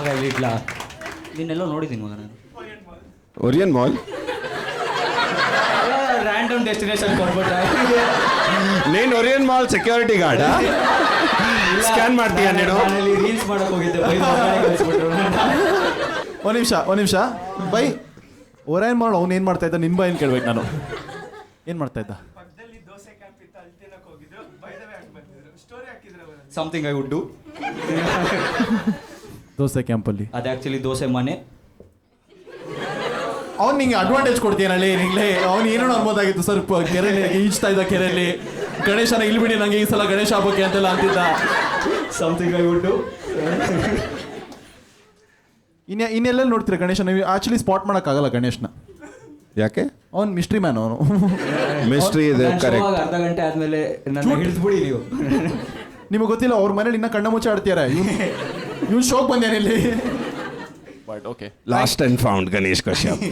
ಮಗ ಇಲ್ಲಿ ಇಡ್ಲ ನಿನ್ನೆಲ್ಲೋ ನೋಡಿದ್ದೀನಿ ಮಗ ನಾನು. ಒರಿಯನ್ ಮಾಲ್. ರ್ಯಾಂಡಮ್ ಡೆಸ್ಟಿನೇಷನ್ ಕೊಟ್ಬಿಟ್ರೆ ನೀನು ಒರಿಯನ್ ಮಾಲ್ ಸೆಕ್ಯೂರಿಟಿ ಗಾರ್ಡ್ ಸ್ಕ್ಯಾನ್ ಮಾಡ್ತೀಯ ನೀನು? ರೀಲ್ಸ್ ಮಾಡಕ್ ಹೋಗಿದ್ದೆ ಬೈ ಕಳಿಸ್ಬಿಟ್ರು. ಒಂದು ನಿಮಿಷ ಬೈ ಒರೇನ್ ಮಾಲ್ ಅವ್ನು ಏನು ಮಾಡ್ತಾ ಇದ್ದ? ನಿನ್ನ ಬೈ ಏನು ಕೇಳ್ಬೇಕು ನಾನು. ಏನು ಮಾಡ್ತಾ ಇದ್ದ? Something I would do. Dosa ಕ್ಯಾಂಪಲ್ಲಿ ಅದು ಆ್ಯಕ್ಚುಲಿ ದೋಸೆ ಮನೆ. ಅವ್ನು ನಿಂಗೆ ಅಡ್ವಾಂಟೇಜ್ ಕೊಡ್ತೀಯನಲ್ಲಿ ನಿಂಗೆ. ಅವ್ನು ಏನೋ ಅನ್ಬೋದಾಗಿತ್ತು ಸರ್, ಕೆರೆಯಲ್ಲಿ ಈಜ್ತಾ ಇದ್ದ ಕೆರೆಯಲ್ಲಿ ಗಣೇಶನ ಇಲ್ಲಿ ಬಿಡಿ ನನಗೆ ಈ ಸಲ ಗಣೇಶ ಹಬ್ಬಕ್ಕೆ ಅಂತೆಲ್ಲ ಅಂತಿದ್ದ. Something I would do. ಇನ್ನೆಲ್ಲ ನೋಡ್ತೀರಾ ಗಣೇಶ? ನೀವು ಆಕ್ಚುಲಿ ಸ್ಪಾಟ್ ಮಾಡೋಕ್ಕಾಗಲ್ಲ ಗಣೇಶನ. ಯಾಕೆ? ಅವ್ನು ಮಿಸ್ಟ್ರಿ ಮ್ಯಾನ್. ಅವನು ಮಿಸ್ಟ್ರಿ ಇದೆ. ಕರೆಕ್ಟ್. ಅರ್ಧ ಗಂಟೆ ಆದ್ಮೇಲೆ ನನ್ನ ಹಿಡಿದ್ಬಿಡಿ ನೀವು. ನಿಮಗೆ ಗೊತ್ತಿಲ್ಲ, ಅವ್ರ ಮನೇಲಿ ಇನ್ನೂ ಕಣ್ಣ ಮುಚ್ಚ ಆಡ್ತೀಯಾರ. ಇವ್ನು ಶೋಕ್ ಬಂದೇನೆ ಇಲ್ಲಿ. But okay, last and found Ganesh Kashyap.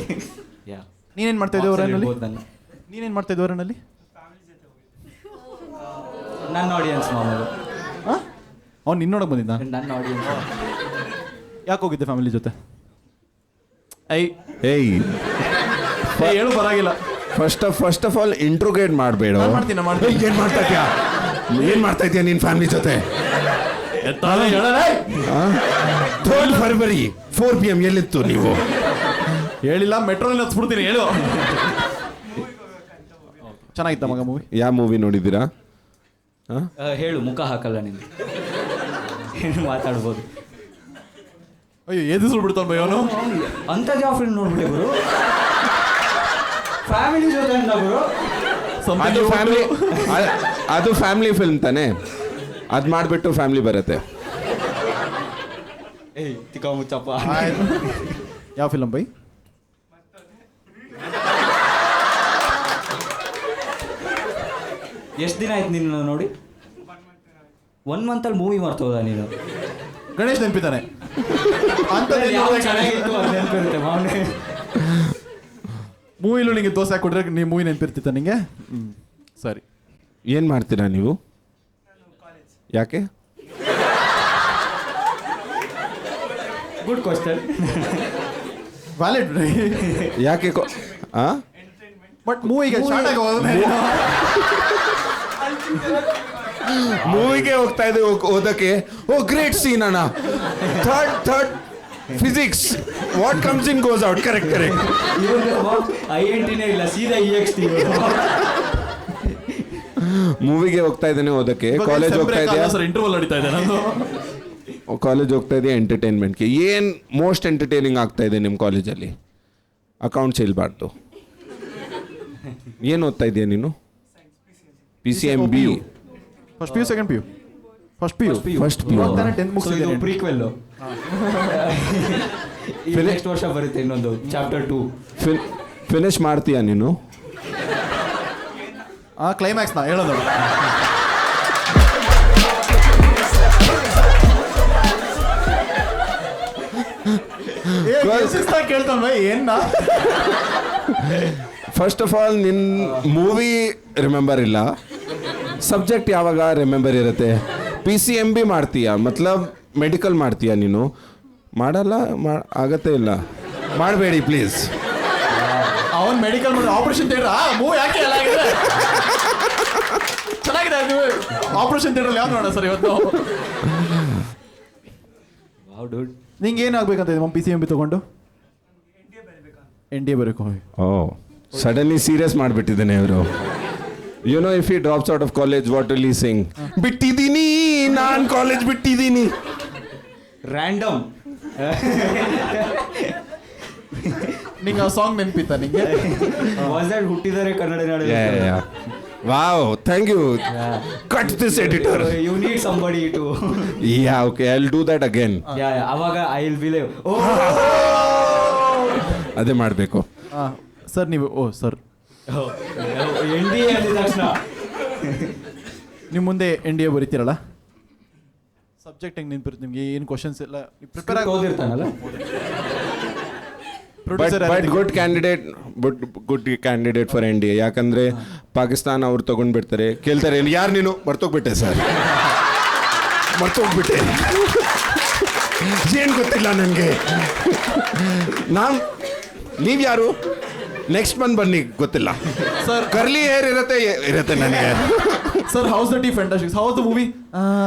ನೀನೇನು ಮಾಡ್ತಾ ಇದ್ದೆ ಅವರಲ್ಲಿ? ನೀನೇನು ಮಾಡ್ತಾ ಇದ್ದೆ ಅವರಲ್ಲಿ? ನನ್ನ ಆಡಿಯನ್ಸ್ ಮಾಮೂಲು. ಹಾಂ, ಅವ್ನು ನಿನ್ನೋಡಕ್ಕೆ ಬಂದಿದ್ದ? ನನ್ನ ಆಡಿಯನ್ಸ್. ಯಾಕೆ ಹೋಗಿದ್ದೆ ಫ್ಯಾಮಿಲಿ ಜೊತೆ? ಏಯ್ ಹೇಳು ಪರವಾಗಿಲ್ಲ. ಫಸ್ಟ್ ಆಫ್ ಆಲ್ ಇಂಟ್ರೋಗೇಟ್ ಮಾಡಬೇಡ. ಮಾಡ್ತೀನಿ. ಏನು ಮಾಡ್ತಾ ಇದೀಯ ನೀನು ಫ್ಯಾಮಿಲಿ ಜೊತೆ? ಫೆಬ್ರವರಿ 4 PM ಎಲ್ಲಿತ್ತು ನೀವು? ಹೇಳಿಲ್ಲ, ಮೆಟ್ರೋನಲ್ಲಿ ಹತ್ಬಿಡ್ತೀನಿ. ಹೇಳು. ಚೆನ್ನಾಗಿತ್ತ ಮಗ ಮೂವಿ? ಯಾವ ಮೂವಿ ನೋಡಿದ್ದೀರಾ? ಹೇಳು, ಮುಖ ಹಾಕಲ್ಲ ನೀನು. ಮಾತಾಡ್ಬೋದು. ಅಯ್ಯೋ ಎದುರು ಬಿಡ್ತಾನೆ ಬೈ ಅವನು. ಅಂತ ಜಾಫ್ರಿ ನೋಡ್ಬಿಟ್ಟೆ ಗುರು. ಫ್ಯಾಮಿಲಿ ಜೊತೆ ಗುರು. ಅದು ಫ್ಯಾಮಿಲಿ ಫಿಲ್ಮ್ ತಾನೆ. ಅದು ಮಾಡಿಬಿಟ್ಟು ಫ್ಯಾಮಿಲಿ ಬರುತ್ತೆ. ಏಯ್ ತಿಕ್ಕ ಮುಚ್ಚಪ್ಪ. ಯಾವ ಫಿಲಮ್ ಬೈ? ಎಷ್ಟು ದಿನ ಆಯ್ತು ನೀನು ನೋಡಿ? 1 ಮಂತಲ್ಲಿ ಮೂವಿ ಮಾಡ್ತೋದ ನೀನು? ಗಣೇಶ್ ನೆನಪಿದ್ದಾನೆ. ಮೂವಿಲೂ ನಿಂಗೆ ದೋಸೆ ಹಾಕೊಟ್ರೆ ನೀವು ಮೂವಿ ನೆನಪಿರ್ತಿತ್ತ ನಿಂಗೆ? ಸರಿ. ಏನು ಮಾಡ್ತೀರಾ ನೀವು? ಯಾಕೆ? Good question. ವ್ಯಾಲಿಡ್. ಯಾಕೆ? ಬಟ್ ಮೂವಿಗೆ ಸ್ಟಾರ್ಟ್ ಆಗಿ ಮೂವಿಗೆ ಹೋಗ್ತಾ ಇದೆ ಓದಕ್ಕೆ. ಓ ಗ್ರೇಟ್ ಸೀನ್ ಅಣ್ಣ. Third physics what comes in goes out. Correct. INTನೇ ಇಲ್ಲ, ಸೀದಾ EXT. ಮೂವಿಗೆ ಹೋಗ್ತಾ ಇದ್ದೇನೆ ಓದಕ್ಕೆ. ಕಾಲೇಜ್ ಹೋಗ್ತಾ ಇದೆಯಾ? ಇಂಟರ್ವಲ್ ನಡೀತಾ ಇದೆ ನಂದು. ಕಾಲೇಜ್ ಹೋಗ್ತಾ ಇದೆಯಾ ಎಂಟರ್ಟೈನ್ಮೆಂಟ್ಗೆ? ಏನು ಮೋಸ್ಟ್ ಎಂಟರ್ಟೈನಿಂಗ್ ಆಗ್ತಾ ಇದೆ ನಿಮ್ಮ ಕಾಲೇಜಲ್ಲಿ? ಅಕೌಂಟ್ಸ್ ಇಲ್ಬಾರ್ದು. ಏನು ಓದ್ತಾ ಇದೆಯಾ ನೀನು? PCMB. First PU second PU? First PU. 10th ಮುಗಿಸಿದ್ದೀನಿ. ಪ್ರೀಕ್ವೆಲ್. ನೆಕ್ಸ್ಟ್ ವರ್ಷ ಬರುತ್ತೆ ಇನ್ನೊಂದು ಚಾಪ್ಟರ್ 2. ಫಿನಿಶ್ ಮಾಡ್ತೀಯಾ ನೀನು? ಕ್ಲೈಮ್ಯಾಕ್ಸ್ನ ಹೇಳೋದು. ಕೇಳ್ತಾನ ಬೈ ಏನ್ನ? ಫಸ್ಟ್ ಆಫ್ ಆಲ್ ನಿನ್ನ ಮೂವಿ ರಿಮೆಂಬರ್ ಇಲ್ಲ, ಸಬ್ಜೆಕ್ಟ್ ಯಾವಾಗ ರಿಮೆಂಬರ್ ಇರುತ್ತೆ? PCMB ಮಾಡ್ತೀಯಾ, ಮತ್ಲಬ್ ಮೆಡಿಕಲ್ ಮಾಡ್ತೀಯಾ ನೀನು? ಮಾಡಲ್ಲ, ಆಗತ್ತೇ ಇಲ್ಲ. ಮಾಡಬೇಡಿ ಪ್ಲೀಸ್. ಅವನ್ ಮೆಡಿಕಲ್ ಮಾಡಿ ಆಪರೇಷನ್ ಥಿಯೇಟರ್. ಮೂವಿ ಯಾಕೆ ಎಲ್ಲ ಆಗಿದೆ? ಚೆನ್ನಾಗಿದೆ ನೀವು. ಆಪರೇಷನ್ ಥಿಯೇಟರ್ ಯಾವ್ದು ನೋಡೋಣ ಸರ್ ಇವತ್ತು? ನಿಂಗೆ ಏನಾಗಬೇಕಂತ ಇದೆ PCMB ತಗೊಂಡು? NDA ಬರಬೇಕು. ಸಡನ್ಲಿ ಸೀರಿಯಸ್ ಮಾಡಿಬಿಟ್ಟಿದ್ದಾನೆ ಅವರು. You know if he drops out of college what will he sing? ಬಿಟ್ಟಿದ್ದೀನಿ, ನಾನು ಕಾಲೇಜ್ ಬಿಟ್ಟಿದ್ದೀನಿ. ರ್ಯಾಂಡಮ್. ನಿಂಗೆ ಆ ಸಾಂಗ್ ನೆನಪಿತ್ತ ನಿಂಗೆ? ಹುಟ್ಟಿದರೆ ಕನ್ನಡ ನಾಡು. Wow, thank you. Cut this editor. You need somebody to. Yeah, okay, I will do that again. ಅವಾಗ I will believe. ಅದೇ ಮಾಡಬೇಕು. ಸರ್ ನೀವು ಸರ್ NDA ಅಂದ ತಕ್ಷಣ ನಿಮ್ಮ ಮುಂದೆ NDA ಬರೀತೀರಲ್ಲ, ಸಬ್ಜೆಕ್ಟ್ ಹೆಂಗೆ ನೆನಪಿರುತ್ತೆ ನಿಮಗೆ? ಏನು ಕ್ವಶನ್ಸ್ ಎಲ್ಲ ಪ್ರಿಪೇರ್ ಆಗಿ ಓದಿರ್ತಾನಲ್ಲ. But good candidate for NDA. ಯಾಕಂದ್ರೆ ಪಾಕಿಸ್ತಾನ ಅವ್ರು ತಗೊಂಡ್ಬಿಡ್ತಾರೆ, ಕೇಳ್ತಾರೆ ಯಾರು ನೀನು? ಮರ್ತೋಗ್ಬಿಟ್ಟೆ ಸರ್, ಮರ್ತೋಗ್ಬಿಟ್ಟೆ. ಏನು ಗೊತ್ತಿಲ್ಲ ನನಗೆ. ನೀವು ಯಾರು? ನೆಕ್ಸ್ಟ್ ಮಂತ್ ಬನ್ನಿ, ಗೊತ್ತಿಲ್ಲ ಸರ್ ಕರ್ಲಿ ಹೇರ್ ಇರುತ್ತೆ ನನಗೆ. Sir how's the T fantastics, how's the movie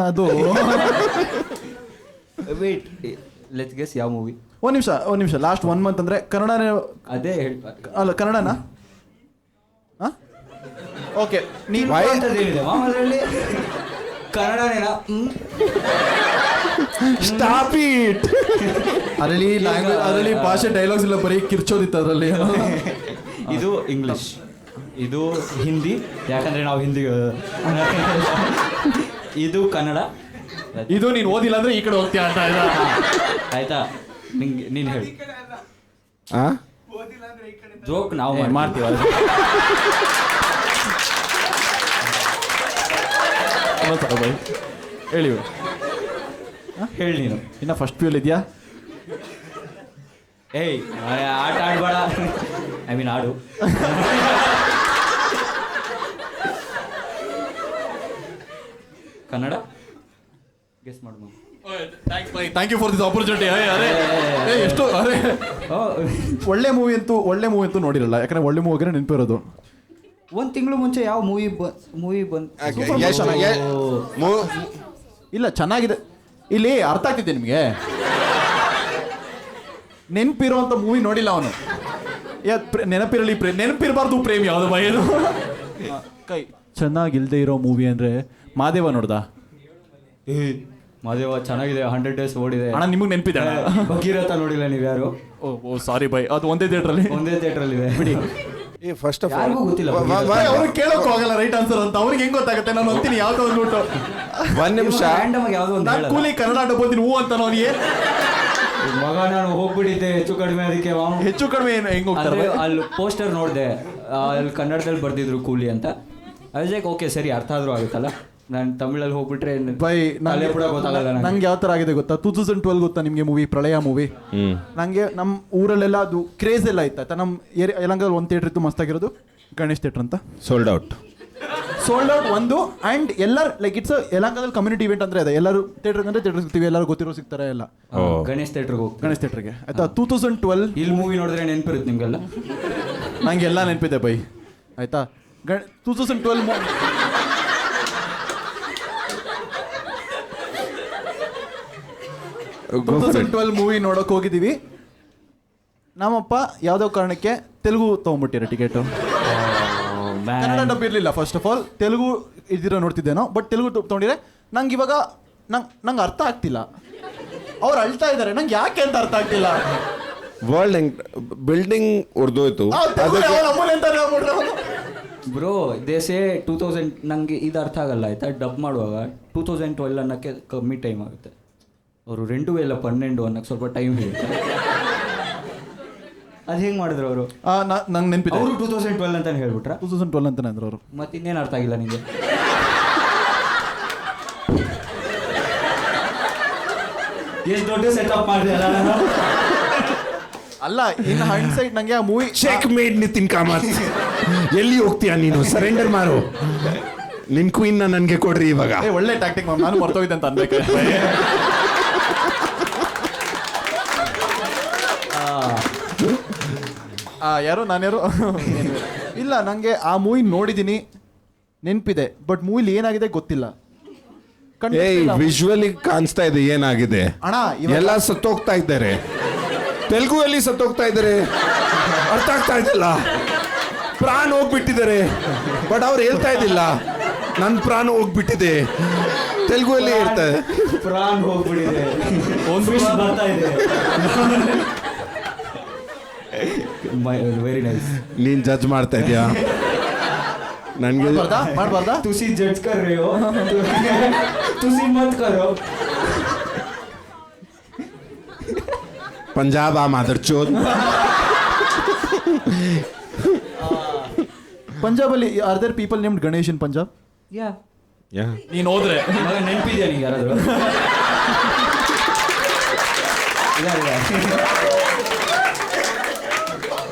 ಅದು ವೇಟ್, ಲೆಟ್ಸ್ ಗೆಸ್ ಯಾವ ಮೂವಿ. ಒಂದು ನಿಮಿಷ ಲಾಸ್ಟ್ 1 ಮಂತ್ ಅಂದರೆ ಕನ್ನಡನೇ ಅದೇ ಅಲ್ಲ ಕನ್ನಡನಾ? ಹಾಂ ಓಕೆ ನೀವು ಅಂತದೇನಿದೆ ಅದರಲ್ಲಿ ಕನ್ನಡನೇನಾ? Stop it. ಅದರಲ್ಲಿ ಭಾಷೆ ಡೈಲಾಗ್ಸ್ ಇಲ್ಲ, ಬರೀ ಕಿರ್ಚೋದಿತ್ತು ಅದರಲ್ಲಿ. ಇದು ಇಂಗ್ಲಿಷ್, ಇದು ಹಿಂದಿ, ಯಾಕಂದ್ರೆ ನಾವು ಹಿಂದಿ. ಇದು ಕನ್ನಡ. ಇದು ನೀನು ಓದಿಲ್ಲ ಅಂದ್ರೆ ಈ ಕಡೆ ಹೋಗ್ತೀಯ ಅಂತ ಆಯ್ತಾ? ನಿಂಗೆ ನೀನು ಹೇಳಿ. ಹಾಂ ಜೋಕ್ ನಾವು ಮಾಡ್ತೀವಿ. ಹೇಳಿ ಹೇಳಿ ನೀನು. ಇನ್ನ ಫಸ್ಟ್ ಪ್ಯೂಲ್ ಇದೆಯಾ? ಏಯ್ ಆಟ ಆಡ್ಬೇಡ, ಐ ಮೀನ್ ಆಡು. ಕನ್ನಡ ಗೆಸ್ ಮಾಡು. Thank you for this opportunity. ಅರೆ ಎಷ್ಟು ಅರೆ ಒಳ್ಳೆ ಮೂವಿ ಅಂತೂ ನೋಡಿರಲ್ಲ, ಯಾಕಂದ್ರೆ ಒಳ್ಳೆ ಮೂವಿಗೆ ನೆನಪಿರೋದು. 1 ತಿಂಗಳು ಮುಂಚೆ ಯಾವ ಮೂವಿ ಬಂತು? ಇಲ್ಲ ಚೆನ್ನಾಗಿದೆ. ಇಲ್ಲಿ ಅರ್ಥ ಆಗ್ತಿದೆ ನಿಮಗೆ. ನೆನಪಿರೋಂಥ ಮೂವಿ ನೋಡಿಲ್ಲ ಅವನು. ನೆನಪಿರಬಾರ್ದು ಪ್ರೇಮ್ ಯಾವುದು ಬೈಯೋದು. ಕೈ ಚೆನ್ನಾಗಿಲ್ದೇ ಇರೋ ಮೂವಿ ಅಂದರೆ ಮಾದೇವ ನೋಡ್ದ? ಮಾದೇವ ಚೆನ್ನಾಗಿದೆ, 100 days ಓಡಿದೆ. ಅಣ್ಣ ನಿಮಗೆ ನೆನಪಿದೆ? ಭಗೀರಥ ನೋಡಿಲ್ಲ ನೀವು ಯಾರು? ಓ ಸಾರಿ ಬೈ, ಅದು ಒಂದೇ ಥಿಯೇಟ್ರಲ್ಲಿ ಇದೆ. ಬಿಡಿ. ಫಸ್ಟ್ ಆಫ್ ಯಾರಿಗೂ ಗೊತ್ತಿಲ್ಲ. ಅವ್ರಿಗೆ ಕೇಳೋಕೆ ಹೋಗಲ್ಲ ರೈಟ್ ಆನ್ಸರ್ ಅಂತ. ಅವ್ರಿಗೆ ಹೆಂಗ್ ಗೊತ್ತಾಗುತ್ತೆ? ನಾನು ಅಂತೀನಿ ಯಾವ್ದೋ ಅಂದ್ಬಿಟ್ಟು. 1 ನಿಮಿಷ ರ್ಯಾಂಡಮ್ ಆಗಿ ಯಾವ್ದೋ ಒಂದು ನಾನು ಕೂಲಿ ಕನ್ನಡ ಬಂದಿನಿ ಹೂ ಅಂತ ಅವನಿಗೆ. ಮಗ ನಾನು ಹೋಗ್ಬಿಟ್ಟಿದ್ದೆ ಹೆಚ್ಚು ಕಡಿಮೆ, ಅದಕ್ಕೆ ಹೆಚ್ಚು ಕಡಿಮೆ ಏನು ಹೆಂಗ್ ಹೋಗ್ತಾರೆ? ಅಲ್ಲಿ ಪೋಸ್ಟರ್ ನೋಡಿದೆ, ಅಲ್ಲಿ ಕನ್ನಡದಲ್ಲಿ ಬರ್ದಿದ್ರು ಕೂಲಿ ಅಂತ. ಅದಕ್ಕೆ ಓಕೆ ಸರಿ, ಅರ್ಥ ಆದ್ರೂ ಆಗುತ್ತಲ್ಲ. ನಾನು ತಮಿಳಲ್ಲಿ ಹೋಗ್ಬಿಟ್ರೆ ಬೈ ಗೊತ್ತಾಗಲ್ಲ. ನಂಗೆ ಯಾವ ಥರ ಆಗಿದೆ ಗೊತ್ತಾ? 2012 ಗೊತ್ತಾ ನಿಮಗೆ ಮೂವಿ ಪ್ರಳಯ ಮೂವಿ? ನಂಗೆ ನಮ್ಮ ಊರಲ್ಲೆಲ್ಲ ಅದು ಕ್ರೇಜ್ ಎಲ್ಲ ಇತ್ತು. ನಮ್ಮ ಯಲಹಂಕದಲ್ಲಿ ಒಂದು ಥಿಯೇಟ್ರ್ ಇತ್ತು ಮಸ್ತಾಗಿರೋದು, ಗಣೇಶ್ ಥಿಯೇಟ್ರ್ ಅಂತ. ಸೋಲ್ಡ್ ಔಟ್ ಒಂದು. ಆ್ಯಂಡ್ ಎಲ್ಲರೂ ಲೈಕ್ ಇಟ್ಸ್ ಯಲಹಂಕದಲ್ಲಿ ಕಮ್ಯುನಿಟಿ ಇವೆಂಟ್ ಅಂದರೆ ಇದೆ. ಎಲ್ಲರೂ ಥಿಯೇಟ್ರ್ ಅಂದರೆ ಥಿಯೇಟ್ರ್ ಸಿಗ್ತೀವಿ, ಎಲ್ಲರೂ ಗೊತ್ತಿರೋ ಸಿಗ್ತಾರೆ ಎಲ್ಲ. ಗಣೇಶ್ ಥಿಯೇಟ್ರಿಗೆ ಆಯ್ತಾ? 2012 ಇಲ್ಲಿ ಮೂವಿ ನೋಡಿದ್ರೆ ನೆನಪಿರುತ್ತೆ ನಿಮಗೆಲ್ಲ. ನಂಗೆ ಎಲ್ಲ ನೆನಪಿದೆ ಬೈ, ಆಯ್ತಾ? 2012 ಮೂವಿ ನೋಡೋಕೆ ಹೋಗಿದ್ದೀವಿ. ನಮ್ಮಪ್ಪ ಯಾವುದೋ ಕಾರಣಕ್ಕೆ ತೆಲುಗು ತೊಗೊಂಡ್ಬಿಟ್ಟಿರೋ ಟಿಕೆಟು. ಕನ್ನಡ ಡಬ್ಬ ಇರಲಿಲ್ಲ ಫಸ್ಟ್ ಆಫ್ ಆಲ್, ತೆಲುಗು ಇದ್ದಿರೋ ನೋಡ್ತಿದ್ದೇನೋ. ಬಟ್ ತೆಲುಗು ತೊಗೊಂಡಿದ್ರೆ ನಂಗೆ ಇವಾಗ ನಂಗೆ ಅರ್ಥ ಆಗ್ತಿಲ್ಲ. ಅವ್ರು ಅಳ್ತಾ ಇದ್ದಾರೆ, ನಂಗೆ ಯಾಕೆ ಅಂತ ಅರ್ಥ ಆಗ್ತಿಲ್ಲ. ವರ್ಲ್ಡ್ ಬಿಲ್ಡಿಂಗ್ ಉರ್ದೋಯ್ತು. ಬ್ರೋ ದೇಸೆ 2000 ನಂಗೆ ಇದು ಅರ್ಥ ಆಗಲ್ಲ ಆಯ್ತಾ? ಡಬ್ ಮಾಡುವಾಗ 2012 ಅನ್ನೋಕ್ಕೆ ಕಮ್ಮಿ ಟೈಮ್ ಆಗುತ್ತೆ. ಅವರು 2012 ಅನ್ನೋಕ್ಕೆ ಸ್ವಲ್ಪ ಟೈಮ್ ಹಿಡಿಯುತ್ತೆ. ಅದು ಹೆಂಗೆ ಮಾಡಿದ್ರು ಅವರು? ನಂಗೆ ನೆನಪಿದೆ, ಅವರು 2012 ಅಂತಾನೆ ಹೇಳ್ಬಿಟ್ರ? 2012 ಅಂತಾನೆ ಅಂದ್ರು ಅವರು. ಮತ್ತೆ ಇನ್ನೇನು ಅರ್ಥ ಆಗಿಲ್ಲ ನಿಮಗೆ? ಎಷ್ಟು ದೊಡ್ಡ ಸೆಟಪ್ ಮಾಡಿದೆ ಅಲ್ಲ. ಇನ್ ಹೈಂಡ್ಸೈಟ್ ನಂಗೆ ಆ movie check made Nitin Kamath. ಎಲ್ಲಿ ಹೋಗ್ತೀಯಾ ನೀನು? ಸರೆಂಡರ್ ಮಾರು. ನಿನ್ ಕ್ವೀನ್ ನನ್ಗೆ ಕೊಡ್ರಿ ಇವಾಗ. ಒಳ್ಳೆ ಟ್ಯಾಕ್ಟಿಕ್ ಮ್ಯಾಮ್, ನಾನು ಮರ್ತೋಗಿದ್ದೆ ಅಂತ ಅನ್ಬೇಕು. ಯಾರು ನಾನ್ಯಾರು ಇಲ್ಲ. ನಂಗೆ ಆ ಮೂವಿ ನೋಡಿದ್ದೀನಿ, ನೆನಪಿದೆ. ಬಟ್ ಮೂವಿಲಿ ಏನಾಗಿದೆ ಗೊತ್ತಿಲ್ಲ. ವಿಜುವಲಿ ಕಾಣಿಸ್ತಾ ಇದೆ ಏನಾಗಿದೆ. ಅಣ್ಣ ಎಲ್ಲ ಸತ್ತೋಗ್ತಾ ಇದ್ದಾರೆ, ತೆಲುಗುವಲ್ಲಿ ಸತ್ತೋಗ್ತಾ ಇದ್ದಾರೆ. ಅರ್ಥ ಆಗ್ತಾ ಇದ್ದಿಲ್ಲ. ಪ್ರಾಣ ಹೋಗ್ಬಿಟ್ಟಿದ್ದಾರೆ. ಬಟ್ ಅವ್ರು ಹೇಳ್ತಾ ಇದ್ದಿಲ್ಲ ನನ್ನ ಪ್ರಾಣ ಹೋಗ್ಬಿಟ್ಟಿದೆ. ತೆಲುಗುವಲ್ಲಿ ಹೇಳ್ತಾರೆ ಪ್ರಾಣ ಹೋಗ್ಬಿಟ್ಟಿದೆ, ಒಂದು ಬರ್ತಾ ಇದೆ. Very nice. ನೀನ್ ಜಡ್ಜ್ ಮಾಡ್ತಾ ಇದೀಯಾ? ನನ್ಗೆ ಮಾಡ್ಬಾರ್ದಾ? ತುಸಿ ಜಡ್ಜ್ ಕರ್ ರೇ ಹೋ, ತುಸಿ ಮತ್ ಕರೋ. ಪಂಜಾಬ್ ಆ ಮಾದರ್ ಚೋದ್. ಪಂಜಾಬಲ್ಲಿ are there people named Ganesh in Punjab? Yeah ನೀನು ಹೋದ್ರೆ ನೆನಪಿದ್ಯಾ ನಿಂಗೆ ಯಾರಾದ್ರು?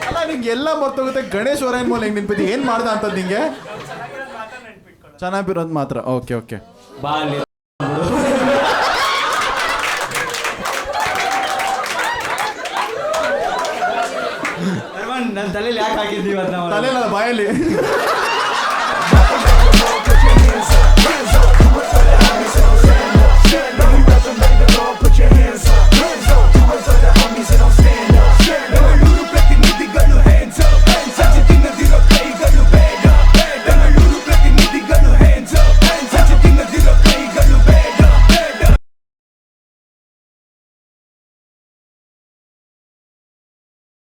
ಅಲ್ಲ ನಿಂಗೆ ಎಲ್ಲ ಮರ್ತೋಗುತ್ತೆ. ಗಣೇಶ್ ವರೈನ್ ಮೂಲ ಹೆಂಗ್ ನೆನಪಿದ್ದೆ? ಏನ್ ಮಾಡ್ದ ಅಂತ ನಿಂಗೆ? ಚೆನ್ನಾಗಿರೋದು ಮಾತ್ರ. ಓಕೆ ಬಾ ಅಲ್ಲಿ ನನ್ನ ತಲೆಯಲ್ಲಿ ಯಾಕೆ ಹಾಕಿದ್ದೀವಿ ಅದನ್ನ ತಲೆಲ್ಲ ಬಾಯಲ್ಲಿ Stand up, put